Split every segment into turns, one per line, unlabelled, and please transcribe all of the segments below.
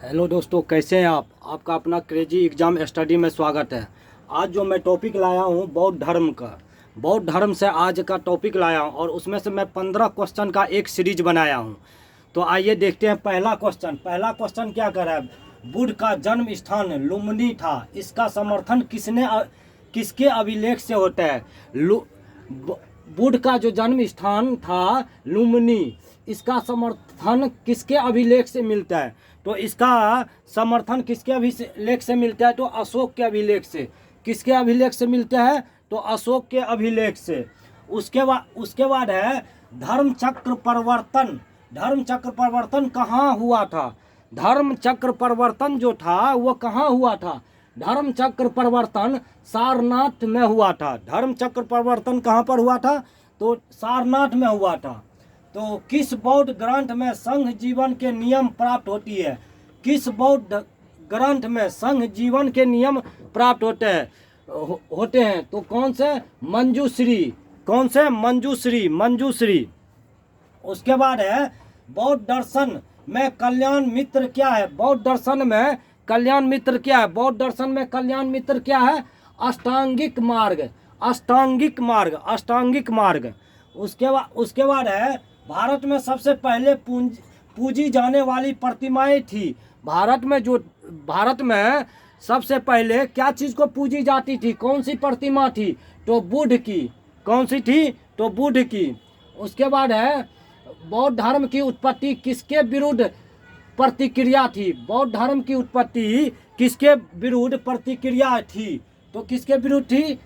Hello दोस्तों, कैसे हैं आप? आपका अपना क्रेजी एग्ज़ाम स्टडी में स्वागत है। आज जो मैं टॉपिक लाया हूँ बौद्ध धर्म का, बौद्ध धर्म से आज का टॉपिक लाया हूँ और उसमें से मैं 15 क्वेश्चन का एक सीरीज बनाया हूँ। तो आइए देखते हैं पहला क्वेश्चन क्या कर रहा है। बुद्ध का जन्म स्थान लुम्बिनी था, इसका समर्थन किसके अभिलेख से होता है? बुद्ध का जो जन्म स्थान था लुम्बिनी, इसका समर्थन किसके अभिलेख से मिलता है? तो इसका समर्थन किसके अभिलेख से मिलता है? तो अशोक के अभिलेख से। किसके अभिलेख से मिलता है? तो अशोक के अभिलेख से। उसके बाद है धर्म चक्र परिवर्तन। धर्म चक्र परिवर्तन कहाँ हुआ था? धर्म चक्र परिवर्तन जो था वो कहाँ हुआ था? धर्म चक्र परिवर्तन सारनाथ में हुआ था। धर्म चक्र परिवर्तन कहाँ पर हुआ था? तो सारनाथ में हुआ था। तो किस बौद्ध ग्रंथ में संघ जीवन के नियम प्राप्त होती है? किस बौद्ध ग्रंथ में संघ जीवन के नियम प्राप्त होते हैं? तो कौन से? मंजूश्री। कौन से? मंजूश्री। उसके बाद है बौद्ध दर्शन में कल्याण मित्र क्या है? बौद्ध दर्शन में कल्याण मित्र क्या है? बौद्ध दर्शन में कल्याण मित्र क्या है? अष्टांगिक मार्ग। उसके बाद है भारत में सबसे पहले पूजी जाने वाली प्रतिमाएं थी। भारत में सबसे पहले क्या चीज को पूजी जाती थी? कौन सी प्रतिमा थी? तो बुद्ध की। कौन सी थी? तो बुद्ध की। उसके बाद है बौद्ध धर्म की उत्पत्ति किसके विरुद्ध प्रतिक्रिया थी? बौद्ध धर्म की उत्पत्ति किसके विरुद्ध प्रतिक्रिया थी? तो किसके विरुद्ध थी?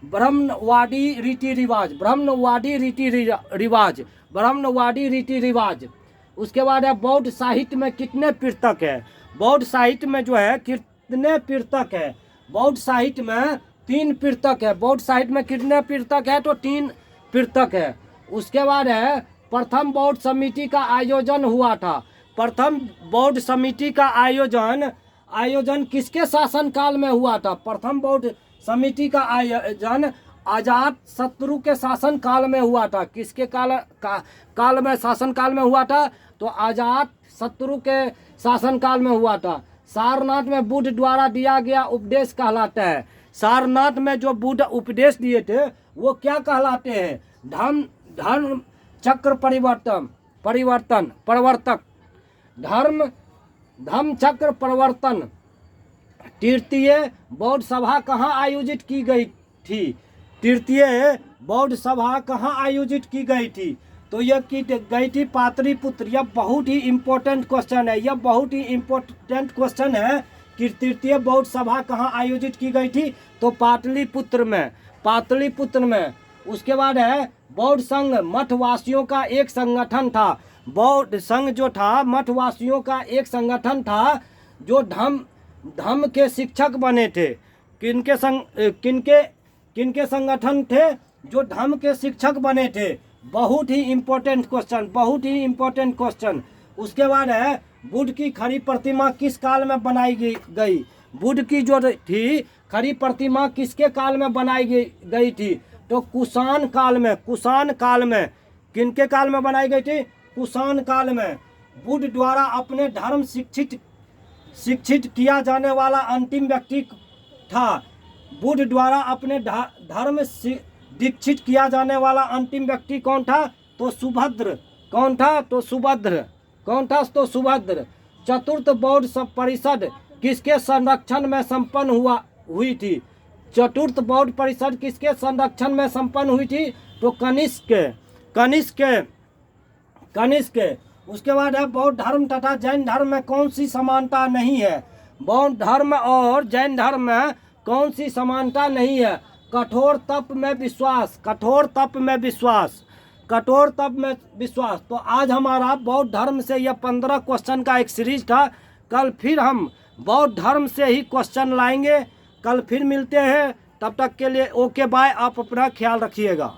ब्रह्मवादी रीति रिवाज। उसके बाद है बौद्ध साहित्य में कितने पिटक है? बौद्ध साहित्य में जो है कितने पिटक है? बौद्ध साहित्य में 3 पिटक है। बौद्ध साहित्य में कितने पिटक है? तो 3 पिटक है। उसके बाद है प्रथम बौद्ध समिति का आयोजन हुआ था। प्रथम बौद्ध समिति का आयोजन किसके शासनकाल में हुआ था? प्रथम बौद्ध समिति का आयोजन अजात शत्रु के शासन काल में हुआ था। किसके काल में शासन काल में हुआ था? तो अजात शत्रु के शासन काल में हुआ था। सारनाथ में बुद्ध द्वारा दिया गया उपदेश कहलाता है। सारनाथ में जो बुद्ध उपदेश दिए थे वो क्या कहलाते हैं? धर्म चक्र प्रवर्तक। धर्म चक्र प्रवर्तन। तृतीय बौद्ध सभा कहाँ आयोजित की गई थी? तृतीय बौद्ध सभा कहाँ आयोजित की गई थी? तो यह की गई थी पाटलिपुत्र। यह बहुत ही इम्पोर्टेंट क्वेश्चन है। कि तृतीय बौद्ध सभा कहाँ आयोजित की गई थी? तो पाटलिपुत्र में। उसके बाद है बौद्ध संघ मठवासियों का एक संगठन था। बौद्ध संघ जो था मठवासियों का एक संगठन था जो धम्म के शिक्षक बने थे। किनके संगठन थे? जो धम्म के शिक्षक बने थे। बहुत ही इम्पोर्टेंट क्वेश्चन। उसके बाद है बुद्ध की खड़ी प्रतिमा किस काल में बनाई गई? बुद्ध की जो थी खड़ी प्रतिमा किसके काल में बनाई गई थी? तो कुषाण काल में। किनके काल में बनाई गई थी? कुषाण काल में। बुद्ध द्वारा अपने धर्म शिक्षित किया जाने वाला अंतिम व्यक्ति था। बुद्ध द्वारा अपने धर्म दीक्षित किया जाने वाला अंतिम व्यक्ति कौन था? तो सुभद्र। कौन था? तो सुभद्र। चतुर्थ बौद्ध परिषद किसके संरक्षण में संपन्न हुई थी? चतुर्थ बौद्ध परिषद किसके संरक्षण में संपन्न हुई थी? तो कनिष्क। उसके बाद है बौद्ध धर्म तथा जैन धर्म में कौन सी समानता नहीं है? बौद्ध धर्म और जैन धर्म में कौन सी समानता नहीं है? कठोर तप में विश्वास। तो आज हमारा बौद्ध धर्म से यह 15 क्वेश्चन का एक सीरीज था। कल फिर हम बौद्ध धर्म से ही क्वेश्चन लाएंगे। कल फिर मिलते हैं। तब तक के लिए ओके बाय। आप अपना ख्याल रखिएगा।